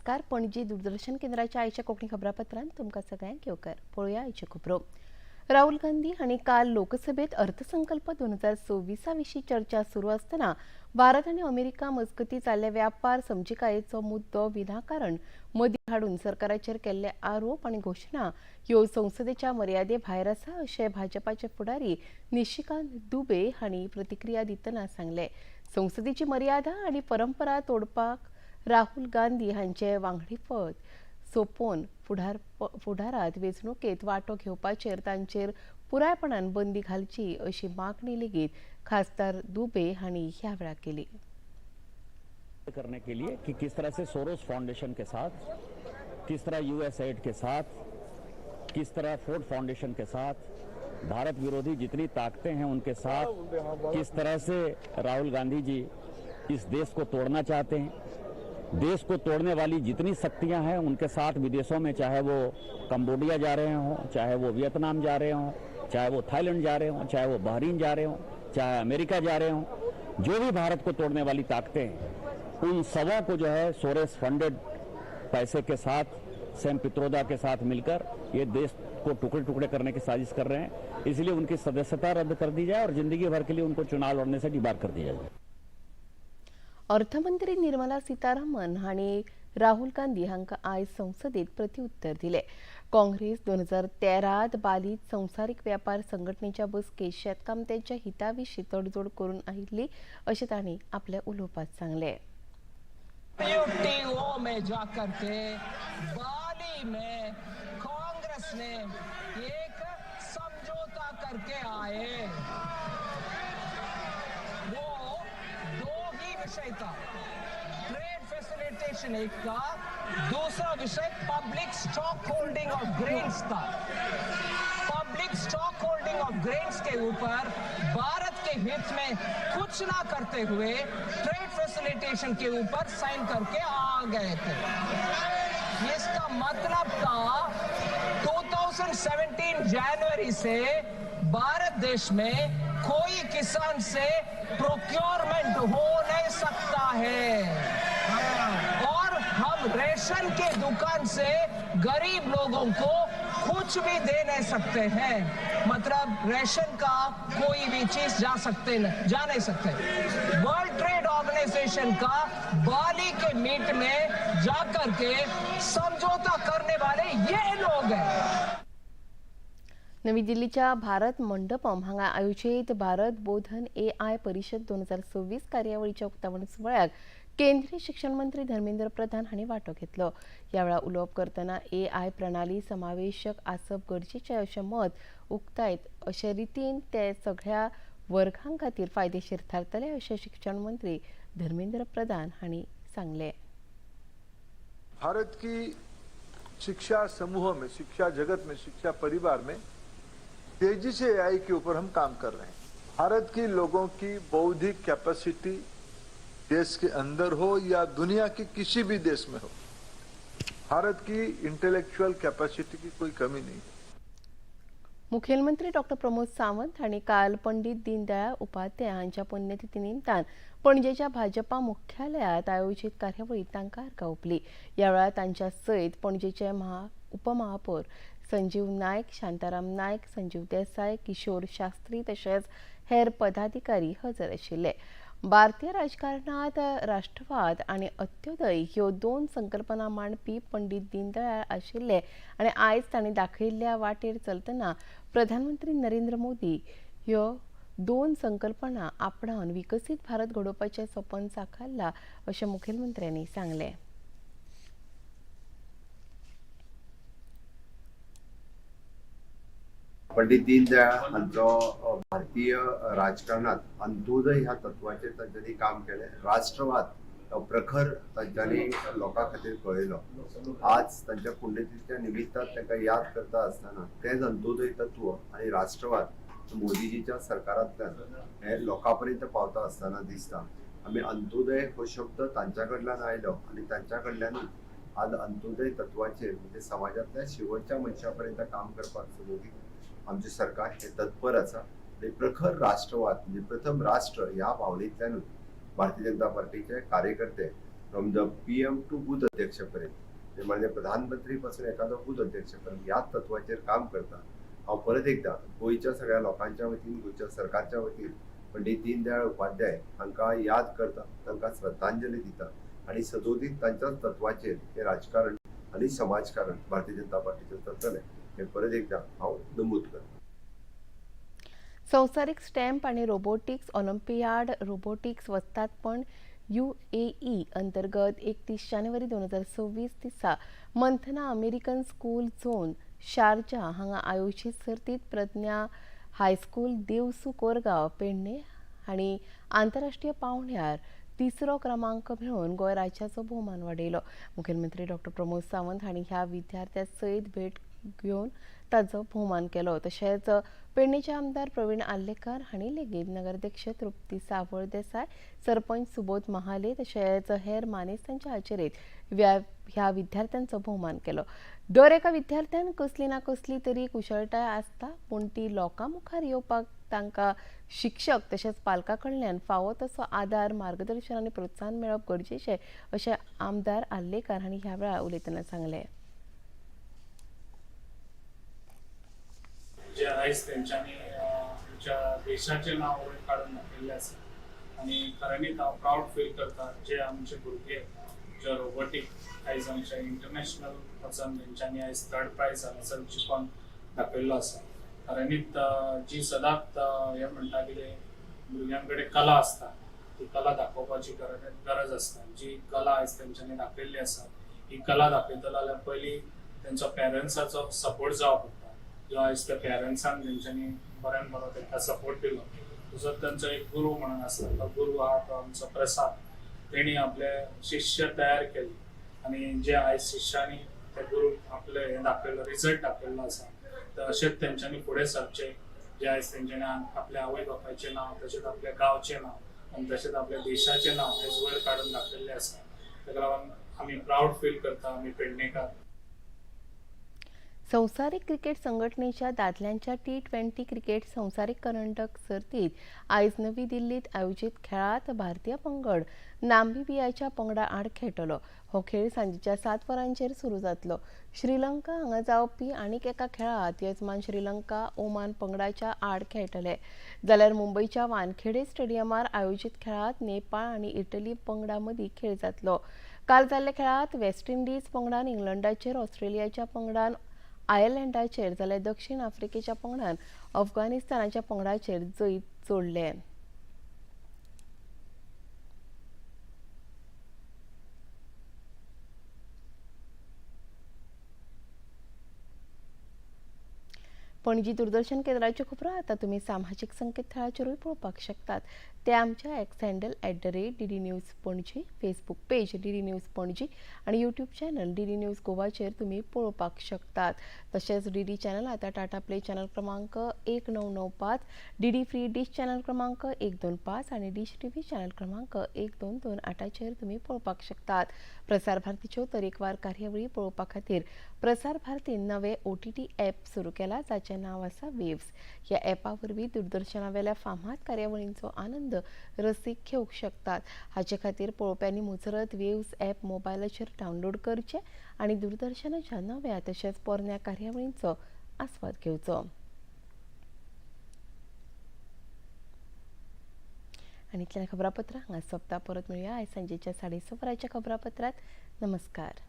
नमस्कार. पणजी दूरदर्शन केंद्राच्या आयच्या कोकणी खबरापत्रांत तुमकां सगळ्यांक येवकार. पळोवया आयच्यो खबरो. राहुल गांधी हांणी काल लोकसभेत अर्थसंकल्प 2024 विशीं चर्चा सुरू आसतना भारत आनी अमेरिका मजगतीं जाल्ल्या व्यापार समजिकायेचो मुद्दो विनाकारण मदीं हाडून सरकाराचेर केल्ले आरोप आनी घोशणा ह्यो संसदेच्या मर्यादे भायर आसा अशें भाजपाचे फुडारी निशिकांत दुबे हांणी प्रतिक्रिया दितना सांगले. संसदेची मर्यादा आनी परंपरा तोडपाक राहुल गांधी हांचे वांगडीपद सोपोवन फुडारात वेंचणुकेंत वांटो घेवपाचेर तांचेर पुरायपणान बंदी घालची अशी मागणी लेगीत खासदार दुबे हांणी ह्या वेळार केली. करने के लिए कि किस तरह से सोरोस फाउंडेशन के साथ, किस तरह यूएसएड के साथ, किस तरह फोर्ड फाउंडेशन के साथ, भारत विरोधी जितनी ताकतें हैं उनके साथ किस तरह से राहुल गांधी जी इस देश को तोड़ना चाहते हैं. देश को तोड़ने वाली जितनी शक्तियां हैं उनके साथ विदेशों में, चाहे वो कंबोडिया जा रहे हों, चाहे वो वियतनाम जा रहे हों, चाहे वो थाईलैंड जा रहे हों, चाहे वो बहरीन जा रहे हों, चाहे अमेरिका जा रहे हों, जो भी भारत को तोड़ने वाली ताकतें हैं उन सबों को जो है सोरेस फंडेड पैसे के साथ, सैम पित्रोदा के साथ मिलकर ये देश को टुकड़े टुकड़े करने की साजिश कर रहे हैं. इसलिए उनकी सदस्यता रद्द कर दी जाए और जिंदगी भर के लिए उनको चुनाव लड़ने से डिबार कर दिया जाए. अर्थमंत्री निर्मला सीतारामन हांणी राहुल गांधी हांकां आयज संसदेत प्रत्युत्तर दिले. काँग्रेस 2013 बालीत संवसारीक व्यापार संघटनेच्या बसकेत शेतकामत्यांच्या हिता विशीं तडजोड करून आयिल्ली अशें तांणी आपल्या उलोवपांत सांगलें. WTO में जाकर के बाली में कांग्रेस ने एक समझौता करके आए. वो दो ही विषय था, ट्रेड फैसिलिटेशन एक था, दूसरा विषय public stock holding of grains था. Public stock holding of grains के ऊपर भारत के हित में कुछ ना करते हुए ट्रेड फैसिलिटेशन के ऊपर साइन करके आ गए थे. इसका मतलब था 2017 जनवरी से भारत देश में कोई किसान से प्रोक्योरमेंट हो नहीं सकता है और हम रेशन के दुकान से गरीब लोगों को कुछ भी दे नहीं सकते हैं. मतलब रेशन का कोई भी चीज जा नहीं सकते. वर्ल्ड ट्रेड ऑर्गेनाइजेशन का बाली के मीट में जाकर के समझौता करने वाले ये लोग हैं. नवी दिल्लीच्या भारत मंडपम हांगा आयोजित भारत बोधन AI परिषद 2026 कार्यावळीच्या उक्तावण सुवाळ्याक केंद्रीय शिक्षण मंत्री धर्मेंद्र प्रधान हांणी वांटो घेतलो. ह्या वेळार उलोवप करतना AI प्रणाली समावेशक आसप गरजेचें अशें मत उक्तायत अशे रितीन ते सगळ्या वर्गां खातीर फायदेशीर थारतले अशें शिक्षण मंत्री धर्मेंद्र प्रधान हांणी सांगलें. भारत की शिक्षा समूह में, शिक्षा जगत में, शिक्षा परिवार में तेजी से AI के ऊपर हम काम कर रहे हैं. भारत की लोगों की बौद्धिक कैपेसिटी देश के अंदर हो या दुनिया के किसी भी देश में हो, भारत की इंटेलेक्चुअल कैपेसिटी की कोई कमी नहीं. मुखेलमंत्री डॉक्टर प्रमोद सावंत हांणी काल पंडित दीनदयाळ उपाध्याय हांच्या पुण्यतिथी निमतान पणजेच्या भाजपा मुख्यालयात आयोजित कार्यावळीत तांकां आर्गां ओंपली. ह्या वेळार तांच्या सयत पणजेचे उपमहापौर संजीव नायक, शांताराम नायक, संजीव देसाय, किशोर शास्त्री तशेंच हेर पदाधिकारी हजर आशिल्ले. भारतीय राजकारणात राष्ट्रवाद आनी अंत्योदय ह्यो दोन संकल्पना मांडपी पंडित दीनदयाळ आशिल्ले आनी आयज तांणी दाखयिल्ल्या वाटेर चलतना प्रधानमंत्री नरेंद्र मोदी ह्यो दोन संकल्पना आपणावन विकसीत भारत घडोवपाचें सपन साकारला अशें मुखेलमंत्र्यांनी सांगलें. पंडित दीनदयाळ हांचो भारतीय राजकारणात अंत्योदय ह्या तत्वाचेर तांच्यांनी काम केलें. राष्ट्रवाद प्रखर तांच्यांनी लोकां खातीर कळयलो. आज तांच्या पुण्यतिथीच्या निमित्तान तांकां याद करता आसतना तेच अंत्योदय तत्व आनी राष्ट्रवाद मोदीजीच्या सरकारांतल्यान हे लोकां पर्यंत पावता आसतना दिसता. आमी अंत्योदय हो शब्द तांच्या कडल्यान आयलो आनी तांच्या कडल्यानूच आज अंत्योदय तत्वाचेर म्हणजे समाजांतल्या शेवटच्या मनशा पर्यंत काम करपाक मोदी आमचे सरकार हे तत्पर आसा. प्रखर राष्ट्रवाद म्हणजे प्रथम राष्ट्र ह्या भावनेंतल्यानूच भारतीय जनता पार्टीचे कार्यकर्ते from the PM to booth अध्यक्षपर्यंत म्हणजे प्रधानमंत्री पासून एखादो बूथ अध्यक्षपर्यंत ह्याच तत्वाचेर काम करता. हांव परत एकदा गोंयच्या सगळ्या लोकांच्या वतीन गोंयच्या सरकारच्या वतीन पंडित दीनदयाळ उपाध्याय हांकां याद करता, तांकां श्रद्धांजली दिता आनी सदोदीत तांच्याच तत्वाचेर हे राजकारण आनी समाजकारण भारतीय जनता पार्टीचें चलतलें हें परत एकदा हांव नमूद करतां. संवसारीक स्टॅम्प आणि रोबोटिक्स ऑलिम्पियाड रोबोटिक्स वस्तादपण UAE अंतर्गत 31 जानेवारी 2026 दिसा मंथना अमेरिकन स्कूल झोन शारजा हांगा आयोजीत सर्तीत प्रज्ञा हायस्कूल देवसू कोरगांव पेडणे हांणी आंतरराष्ट्रीय पावंड्यार तिसरो क्रमांक मेळोवन गोंय राज्याचो भोवमान वाडयलो. मुखेलमंत्री डॉ. प्रमोद सावंत हांणी ह्या विद्यार्थ्या सयत भेट घेवन ताचो भोवमान केलो. तशेंच पेडणेचे आमदार प्रवीण आल्लेकर हांणी लेगीत नगराध्यक्ष तृप्ती सावळ देसाय, सरपंच सुबोध महाले तशेंच हेर मानेस्तांच्या हाजेरीत ह्या विद्यार्थ्यांचो भोवमान केलो. दर एका विद्यार्थ्यान कसली ना कसली तरी कुशळटाय आसता, पूण ती लोकां मुखार येवपाक तांकां शिक्षक तशेंच पालकां कडल्यान फावो तसो आदार, मार्गदर्शन आनी प्रोत्साहन मेळप गरजेचें अशें आमदार आल्लेकर हांणी ह्या वेळार उलयतना सांगलें. जे आयज तेंच्यांनी आमच्या देशाचें नांव वयर काडून दाखयल्लें आसा आनी खऱ्यांनीच हांव प्रावड फील करता जे आमचे भुरगे जे रोबोटीक आयज आमच्या इंटरनॅशनल वचून तेंच्यांनी आयज थर्ड प्रायज हांगासर जिखोन दाखयल्लो आसा. खऱ्यांनीच जी सदांच हें म्हणटा कितें भुरग्यां कडेन कला आसता ती कला दाखोवपाची गरज आसता. जी कला आयज तेंच्यांनी दाखयल्ली आसा ही कला दाखयतलो जाल्यार पयलीं तेंचो पेरंट्साचो सपोर्ट जावप पडटा. जो आयज त्या पेरंट्सान तेंच्यांनी बऱ्यान बरो तांकां सपोर्ट दिलो. तसोच तांचो एक गुरू म्हणून आसता, तो गुरू आहा तो आमचो प्रसाद. तेणी आपले शिष्य तयार केले आनी जे आयज शिष्यांनी ते गुरू आपले हे दाखयलो रिजल्ट दाखयल्लो आसा तर अशेंच तेंच्यांनी फुडें सरचें. जे आयज तेंच्यांनी आपल्या आवय बापायचें नांव तशेंच आपल्या गांवचें नांव आनी तशेंच आपल्या देशाचें नांव आयज वयर काडून दाखयल्लें आसा. ताका लागून आमी प्रावड फील करता आमी पेडणेकार. संवसारीक क्रिकेट संघटनेच्या दादल्यांच्या T20 क्रिकेट संवसारीक करंडक सर्तीत आयज नवी दिल्लीत आयोजीत खेळात भारतीय पंगड नामिबियाच्या पंगडा आड खेळटलो. हो खेळ सांजेच्या 7 वरांचेर सुरू जातलो. श्रीलंका हांगा जावपी आनीक एका खेळात येजमान श्रीलंका ओमान पंगडाच्या आड खेळटले. जाल्यार मुंबयच्या वानखेडे स्टेडियमार आयोजीत खेळात नेपाळ आनी इटली पंगडा मदीं खेळ जातलो. काल जाल्ल्या खेळात वेस्ट इंडीज पंगडान इंग्लंडाचेर, ऑस्ट्रेलियाच्या पंगडान आयर्लंडाचेर जाल्यार दक्षिण आफ्रिकेच्या पंगडान अफगाणिस्तानाच्या पंगडाचेर जैत जोडले. पणजी दूरदर्शन केंद्राच्यो खबरो आतां तुमी सामाजीक संकेतथळाचेरूय पळोवपाक शकतात. ते आमच्या x handle @DD news Panaji, Facebook page DD news Panaji आनी यूट्यूब चॅनल DD न्यूज गोवाचेर तुमी पळोवपाक शकतात. तशेंच DD चॅनल आतां टाटा प्ले चॅनल क्रमांक 1995, DD फ्री डिश चॅनल क्रमांक 125 आनी डिश TV चॅनल क्रमांक 1228चेर तुमी पळोवपाक शकतात. प्रसार भारतीच्यो तरेकवार कार्यावळी पळोवपा खातीर प्रसार भारतीन नवें OTT ॲप सुरू केला जाचें नांव आसा वेव्स. ह्या ॲपा वरवीं दूरदर्शनावेल्या फामाद कार्यावळींचो आनंद रसीक घेवंक शकतात. हाचे खातीर पळोवप्यांनी मुजरत वेव्स ॲप मोबायलाचेर डावनलोड करचें आनी दूरदर्शनाच्या नव्या तशेंच पोरन्या कार्यावळींचो आस्वाद घेवचो. आनी इतल्यान खबरापत्रां हांगा सोंपता. परत मेळुया आयज सांजेच्या 6:30 वरांच्या खबरापत्रांत. नमस्कार.